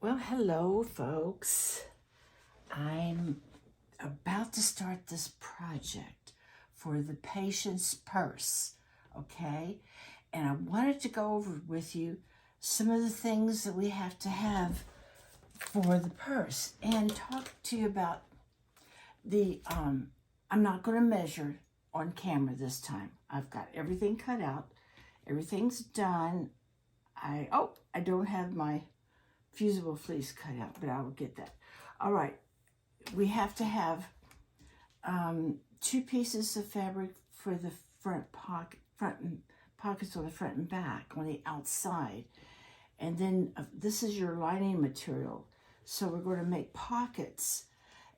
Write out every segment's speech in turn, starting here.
Well, hello, folks. I'm about to start this project for the patient's purse, okay? And I wanted to go over with you some of the things that we have to have for the purse and talk to you about the, I'm not going to measure on camera this time. I've got everything cut out. Everything's done. I don't have my fusible fleece cut out, but I will get that. All right, we have to have 2 pieces of fabric for the pockets on the front and back on the outside, and then this is your lining material. So we're going to make pockets,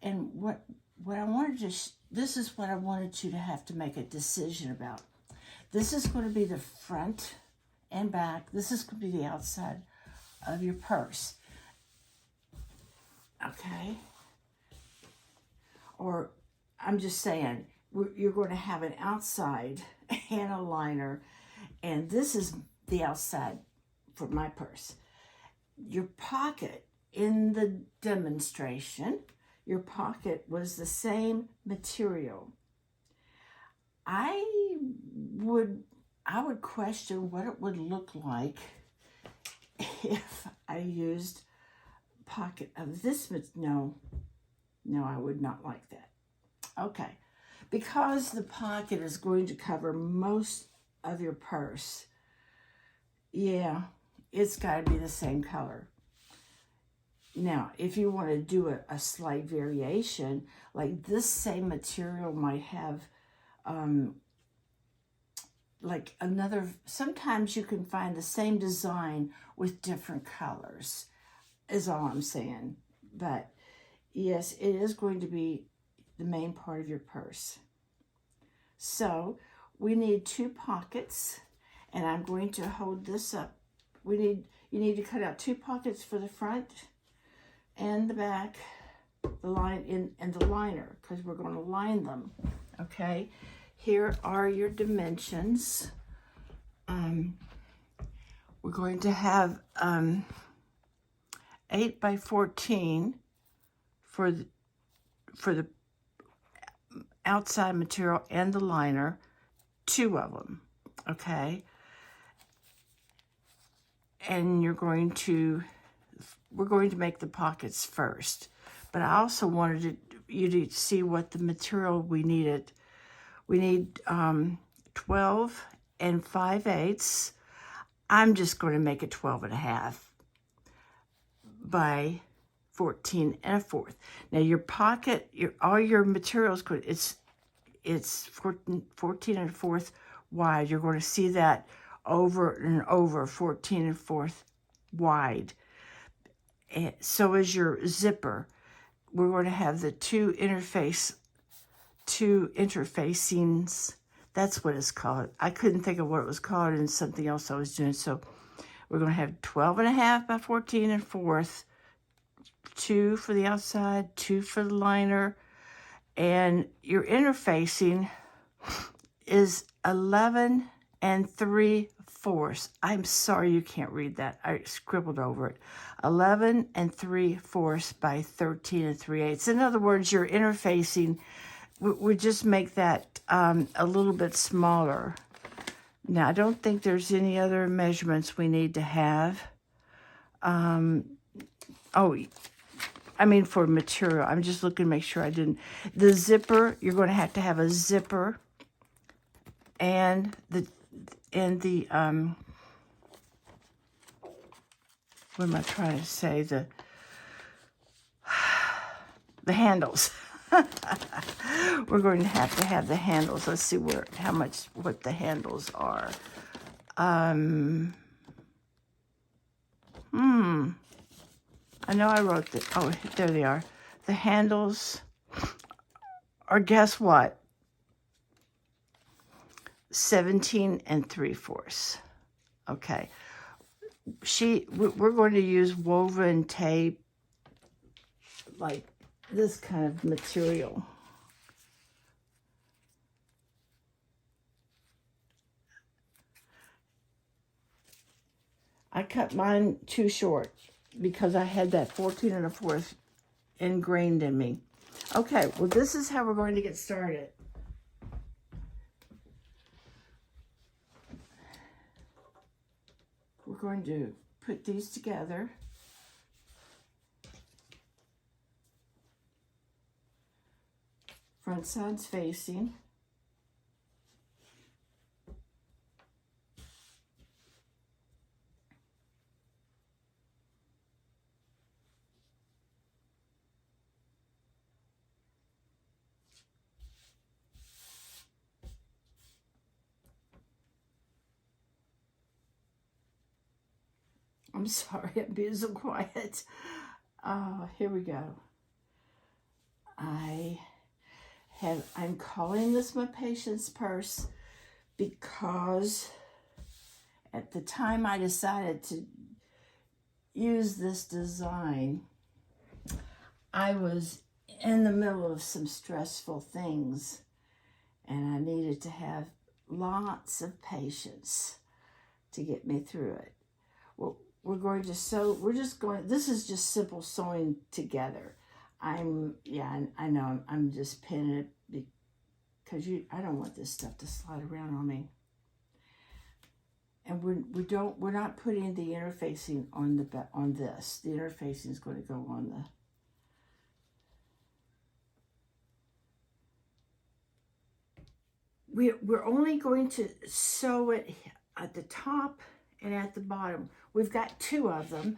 and what I wanted to this is what I wanted you to have to make a decision about. This is going to be the front and back. This is going to be the outside of your purse, okay? Or I'm just saying, you're going to have an outside and a liner, and this is the outside for my purse. Your pocket in the demonstration, your pocket was the same material. I would question what it would look like if I used pocket of this. No, I would not like that. Okay, because the pocket is going to cover most of your purse, yeah, it's got to be the same color. Now, if you want to do a slight variation, like this same material might have like another, sometimes you can find the same design with different colors, is all I'm saying. But yes, it is going to be the main part of your purse. So we need 2 pockets, and I'm going to hold this up. You need to cut out 2 pockets for the front and the back, the line and the liner, because we're going to line them. Okay, here are your dimensions. We're going to have 8 by 14 for the outside material and the liner, 2 of them, okay? And we're going to make the pockets first. But I also wanted you to see what the material we needed. We need 12 and 5/8. I'm just going to make it 12 and a half by 14 and a fourth. Now your pocket, all your materials, it's 14 and a fourth wide. You're going to see that over and over, 14 and a fourth wide. And so is your zipper. We're going to have the two interfacings. That's what it's called. I couldn't think of what it was called in something else I was doing. So we're going to have 12 and a half by 14 and fourth, 2 for the outside, 2 for the liner, and your interfacing is 11 and 3/4. I'm sorry you can't read that. I scribbled over it. 11 and 3/4 by 13 and 3/8. In other words, your interfacing, we just make that a little bit smaller. Now, I don't think there's any other measurements we need to have. For material, I'm just looking to make sure I didn't. The zipper, you're going to have a zipper, and the what am I trying to say? The handles. We're going to have the handles. Let's see what the handles are. I know I wrote that. Oh, there they are. The handles are, guess what? 17 and 3/4. Okay. We're going to use woven tape, like this kind of material. I cut mine too short. because I had that 14 1/4 ingrained in me. Okay, well, this is how we're going to get started. We're going to put these together. Front sides facing. I'm sorry, I'm being so quiet. Here we go. I'm calling this my patient's purse because at the time I decided to use this design, I was in the middle of some stressful things and I needed to have lots of patience to get me through it. Well, we're going to sew, this is just simple sewing together. I know, I'm just pinning it because I don't want this stuff to slide around on me. And we're not putting the interfacing on this. The interfacing is going to go on the. We're only going to sew it at the top and at the bottom. We've got 2 of them.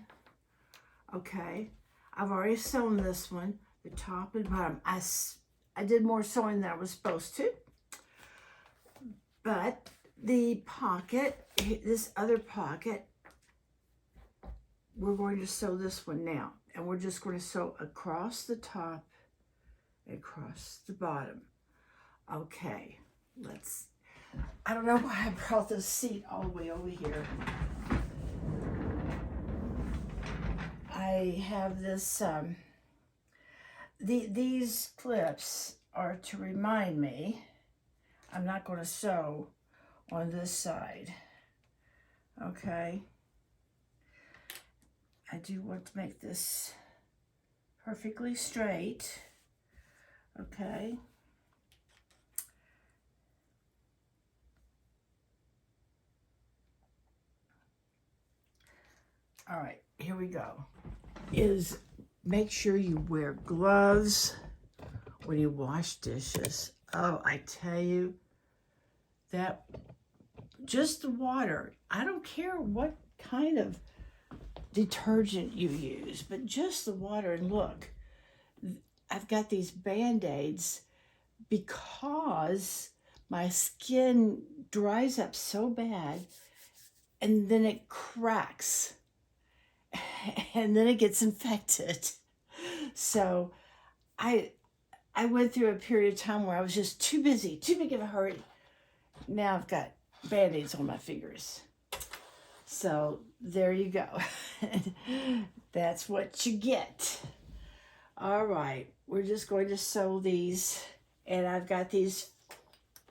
Okay, I've already sewn this one, the top and bottom. I did more sewing than I was supposed to. But the pocket, this other pocket, we're going to sew this one now. And we're just going to sew across the top, across the bottom. Okay, I don't know why I brought this seat all the way over here. I have this, these clips are to remind me I'm not going to sew on this side. Okay. I do want to make this perfectly straight. Okay. All right, here we go. Make sure you wear gloves when you wash dishes. Oh, I tell you, that just the water, I don't care what kind of detergent you use, but just the water. And look, I've got these Band-Aids because my skin dries up so bad and then it cracks and then it gets infected. So I went through a period of time where I was just too busy, too big of a hurry. Now I've got Band-Aids on my fingers. So there you go. That's what you get. All right, we're just going to sew these, and I've got these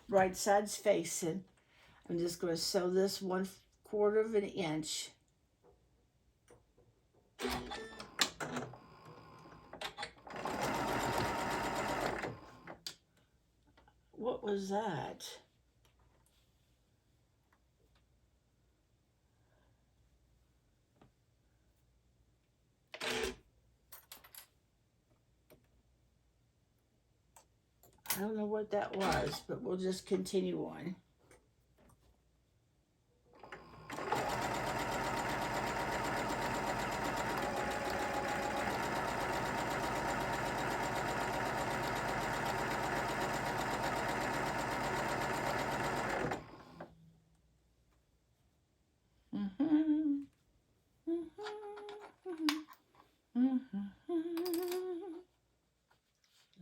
right sides facing. I'm just going to sew this 1/4 of an inch. What was that? I don't know what that was, but we'll just continue on.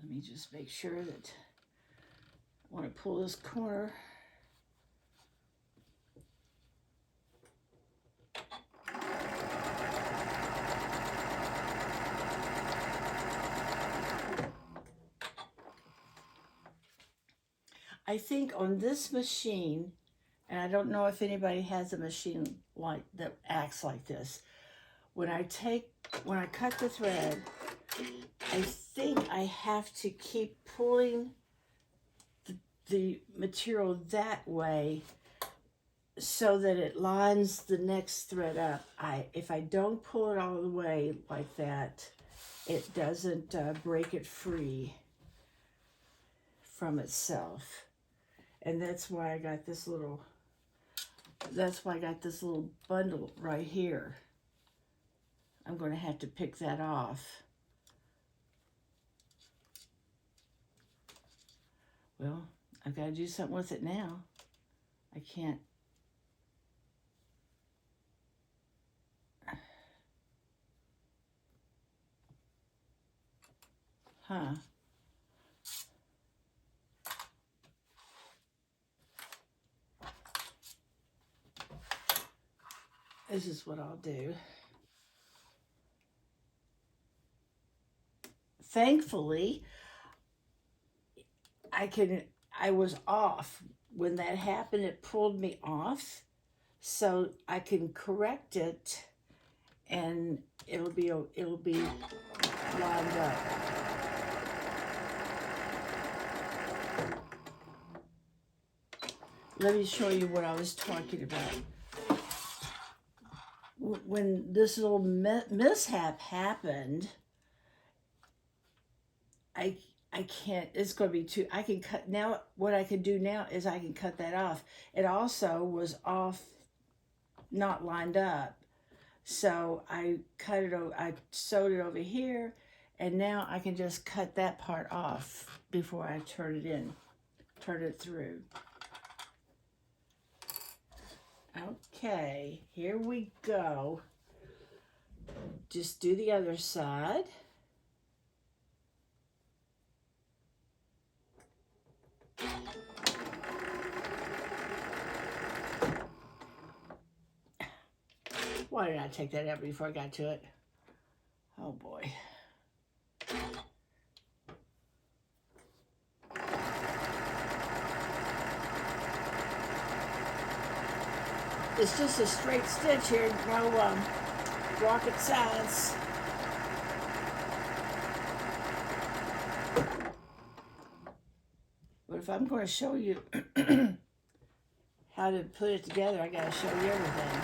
Let me just make sure that I want to pull this corner. I think on this machine, and I don't know if anybody has a machine like that acts like this, when I cut the thread, I think I have to keep pulling the material that way so that it lines the next thread up. If I don't pull it all the way like that, it doesn't break it free from itself. And that's why I got this little bundle right here. I'm going to have to pick that off. Well, I've got to do something with it now. I can't. Huh. This is what I'll do. Thankfully, I was off. When that happened, it pulled me off. So I can correct it and it'll be lined up. Let me show you what I was talking about. When this little mishap happened, I can't, it's going to be too, I can cut, now what I can do now is I can cut that off. It also was off, not lined up. So I cut it over, I sewed it over here, and now I can just cut that part off before I turn it through. Okay, here we go. Just do the other side. Why did I take that out before I got to it? Oh boy. It's just a straight stitch here, no rocket science. But if I'm going to show you how to put it together, I got to show you everything.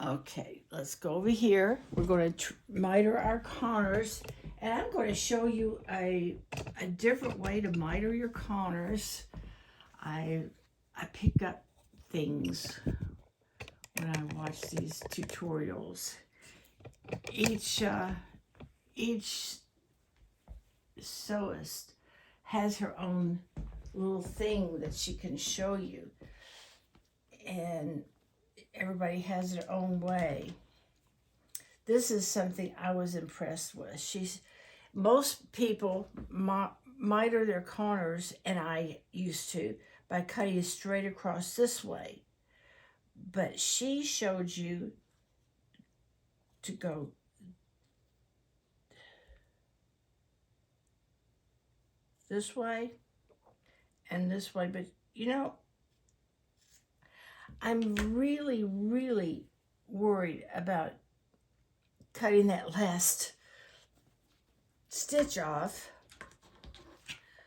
Okay, let's go over here. We're going to miter our corners, and I'm going to show you a different way to miter your corners. I pick up things when I watch these tutorials. Each sewist has her own little thing that she can show you, and everybody has their own way. This is something I was impressed with. Most people miter their corners, and I used to, by cutting straight across this way. But she showed you to go this way and this way. But you know, I'm really, really worried about cutting that last stitch off.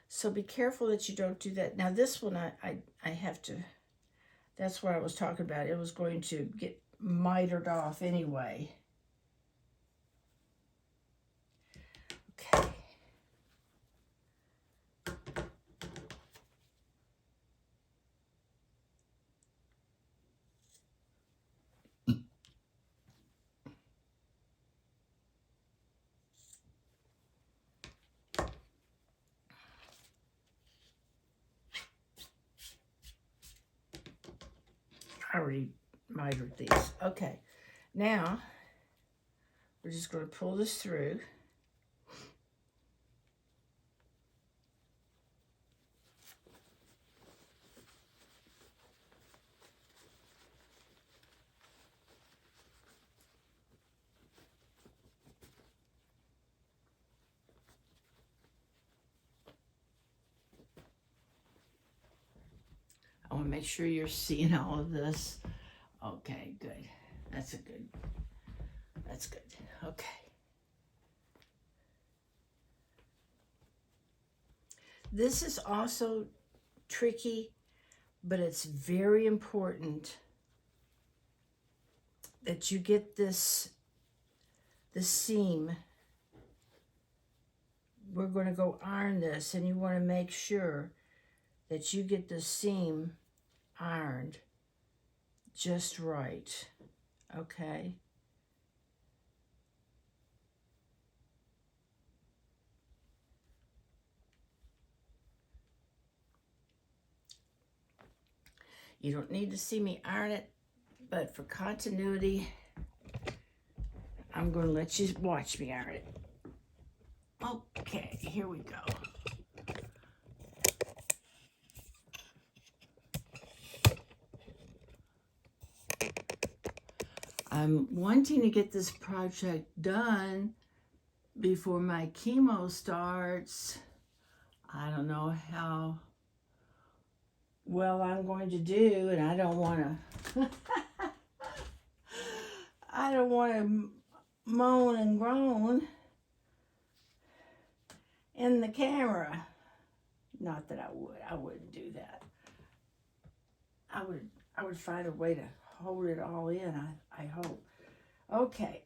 So be careful that you don't do that. Now this one I have to, that's what I was talking about. It was going to get mitered off anyway. Okay. I already mitered these. Okay, now we're just going to pull this through. want to make sure you're seeing all of this. Okay, good. That's good. Okay. This is also tricky, but it's very important that you get the seam. We're going to go iron this, and you want to make sure that you get the seam ironed just right, okay? You don't need to see me iron it, but for continuity, I'm going to let you watch me iron it. Okay, here we go. I'm wanting to get this project done before my chemo starts. I don't know how well I'm going to do, and I don't want to I don't want to moan and groan in the camera. Not that I wouldn't do that. I would find a way to hold it all in, I hope. Okay.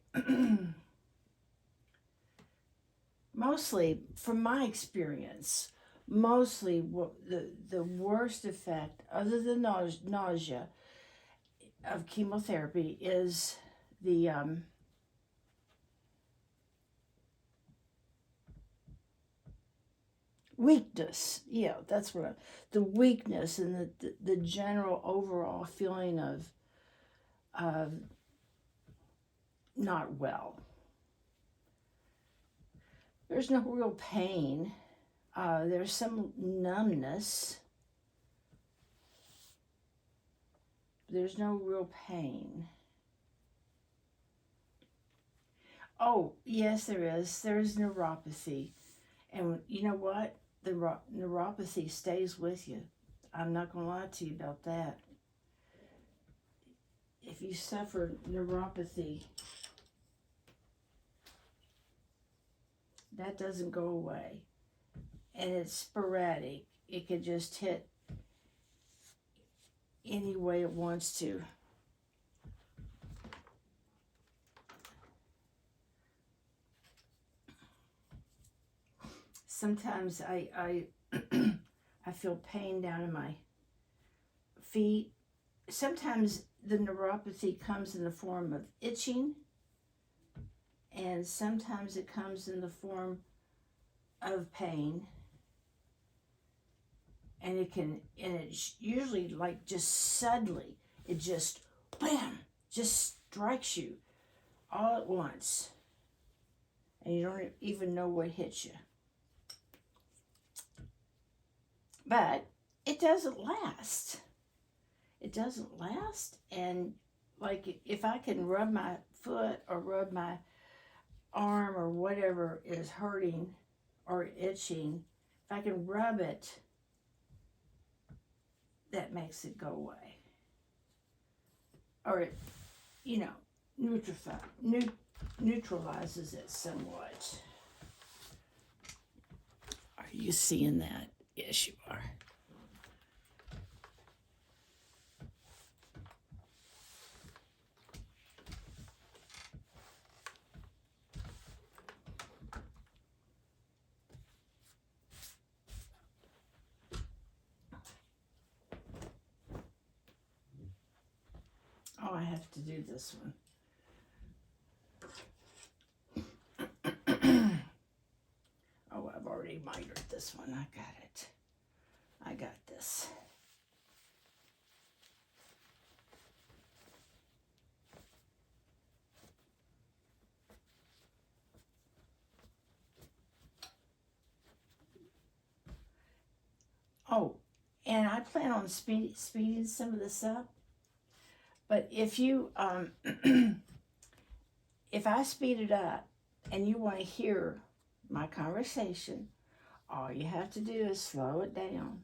Mostly, from my experience, mostly what the worst effect, other than nausea, of chemotherapy is the weakness. Yeah, that's what the weakness and the general overall feeling of not well. There's no real pain. There's some numbness. There's no real pain. Oh, yes, there is. There is neuropathy. And you know what? The neuropathy stays with you. I'm not going to lie to you about that. If you suffer neuropathy, that doesn't go away. And it's sporadic. It could just hit any way it wants to. Sometimes I feel pain down in my feet. Sometimes the neuropathy comes in the form of itching, and sometimes it comes in the form of pain. And it's usually like just suddenly, it just, bam, just strikes you all at once. And you don't even know what hits you. But it doesn't last. It doesn't last. And like if I can rub my foot or rub my arm or whatever is hurting or itching, if I can rub it, that makes it go away. Or it, neutralizes it somewhat. Are you seeing that? Yes, you are. Oh, I have to do this one. Oh, I've already mitered this one. I got it. I got this. Oh, and I plan on speeding some of this up. But if you, if I speed it up and you want to hear my conversation, all you have to do is slow it down.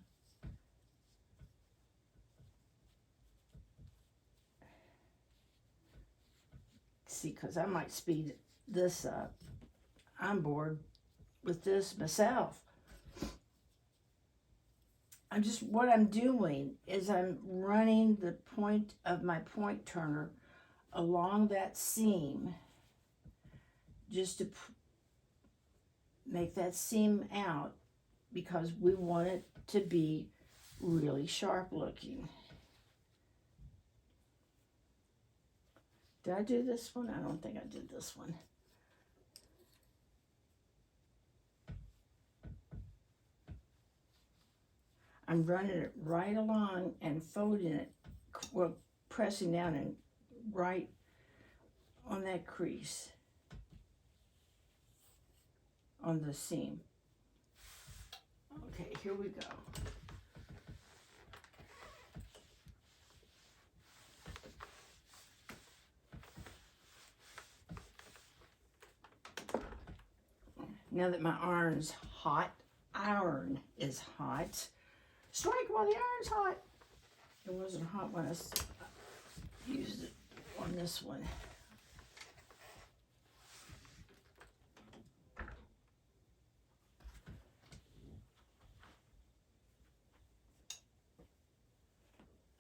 see, because I might speed this up. I'm bored with this myself. What I'm doing is I'm running the point of my point turner along that seam just to make that seam out, because we want it to be really sharp looking. Did I do this one? I don't think I did this one. I'm running it right along and folding it, well, pressing down and right on that crease on the seam. Okay, here we go. Now that my iron's hot, strike while the iron's hot. It wasn't hot when I used it on this one.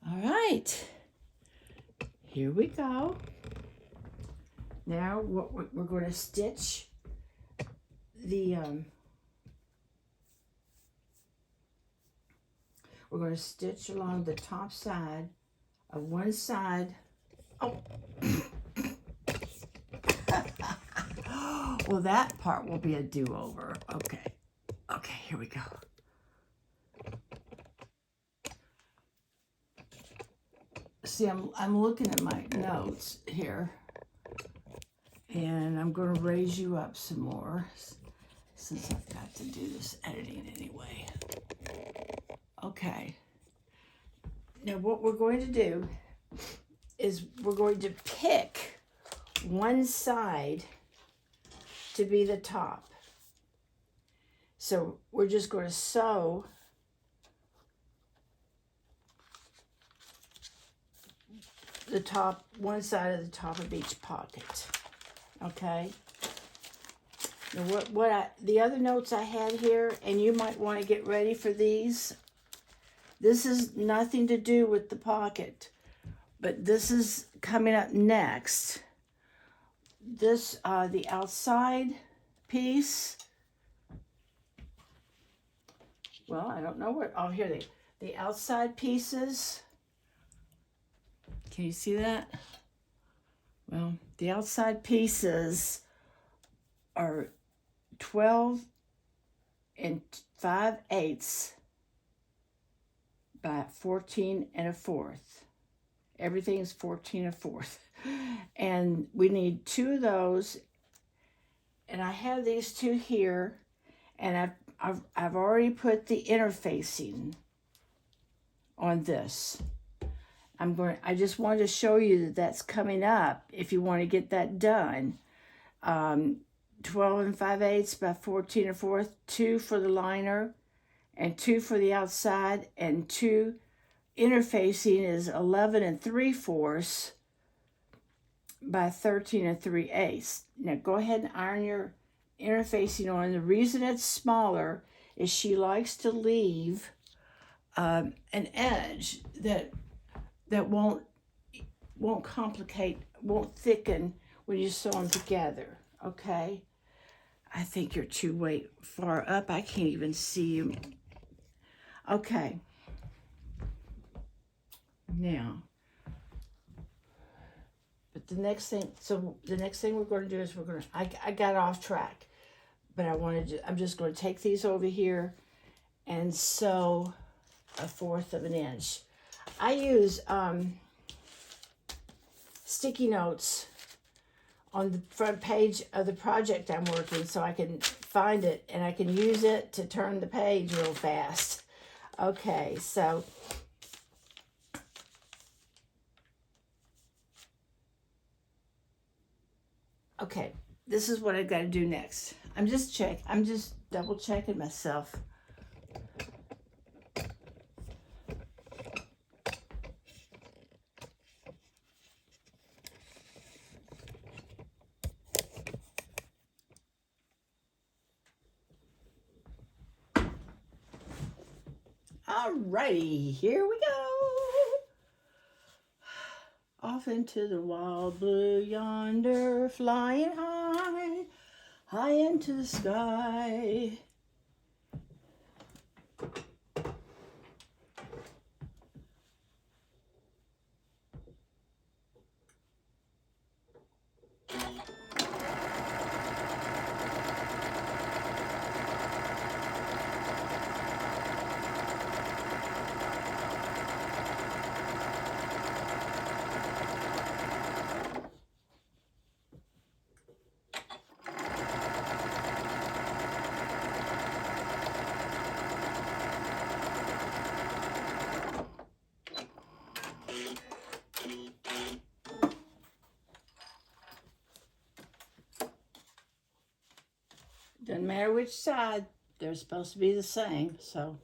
All right, here we go. Now we're going to stitch the we're going to stitch along the top side of one side. Oh. Well, that part will be a do-over. Okay, here we go. See, I'm looking at my notes here, and I'm going to raise you up some more since I've got to do this editing anyway. Okay. Now what we're going to do is we're going to pick one side to be the top. So we're just going to sew the top, one side of the top of each pocket. Okay? Now the other notes I had here, and you might want to get ready for these. This is nothing to do with the pocket, but this is coming up next. This, the outside piece. Well, I don't know where, oh, here the outside pieces. Can you see that? Well, the outside pieces are 12 5/8 by 14 1/4. Everything's 14 1/4. And we need 2 of those. And I have these 2 here, and I've already put the interfacing on this. I just wanted to show you that that's coming up if you want to get that done. 12 5/8 by 14 1/4, 2 for the liner and 2 for the outside, and 2 interfacing is 11 3/4 by 13 3/8. Now go ahead and iron your interfacing on. The reason it's smaller is she likes to leave an edge that won't complicate, won't thicken when you sew them together. Okay, I think you're too way far up. I can't even see you. Okay, now, but the next thing we're going to do is I got off track, but I'm just going to take these over here and sew 1/4 of an inch. I use sticky notes on the front page of the project I'm working, so I can find it and I can use it to turn the page real fast. Okay, so okay, this is what I've got to do next. I'm just double checking myself. Alrighty, here we go. Off into the wild blue yonder, flying high, high into the sky. Doesn't matter which side, they're supposed to be the same, so.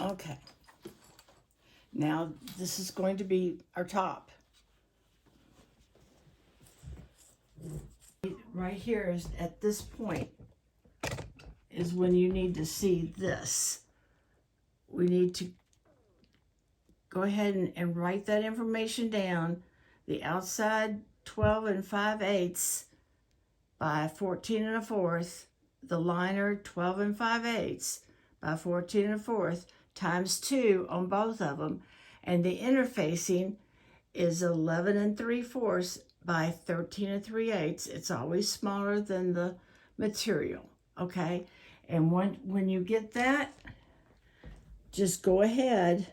Okay. Now this is going to be our top. Right here is at this point is when you need to see this. We need to go ahead and write that information down. The outside 12 and 5/8 by 14 1/4. The liner 12 and 5/8 by 14 1/4 times 2 on both of them. And the interfacing is 11 3/4 by 13 3/8. It's always smaller than the material, okay? And when you get that, just go ahead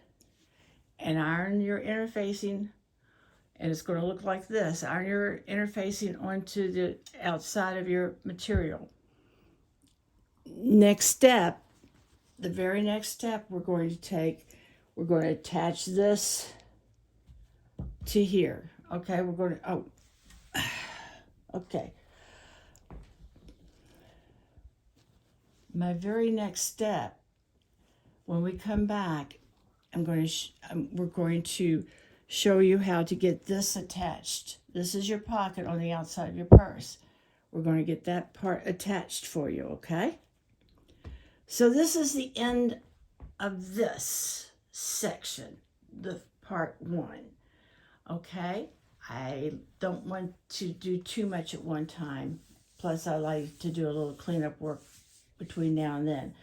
and iron your interfacing, and it's going to look like this. Iron your interfacing onto the outside of your material. Next step, the very next step we're going to attach this to here. Okay, we're going to, okay. My very next step, when we come back, we're going to show you how to get this attached. This is your pocket on the outside of your purse. We're going to get that part attached for you, okay? So this is the end of this section, the part 1, okay? I don't want to do too much at one time. Plus, I like to do a little cleanup work between now and then.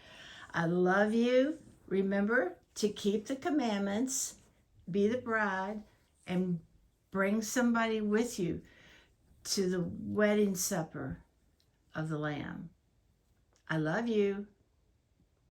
I love you. Remember to keep the commandments, be the bride, and bring somebody with you to the wedding supper of the Lamb. I love you.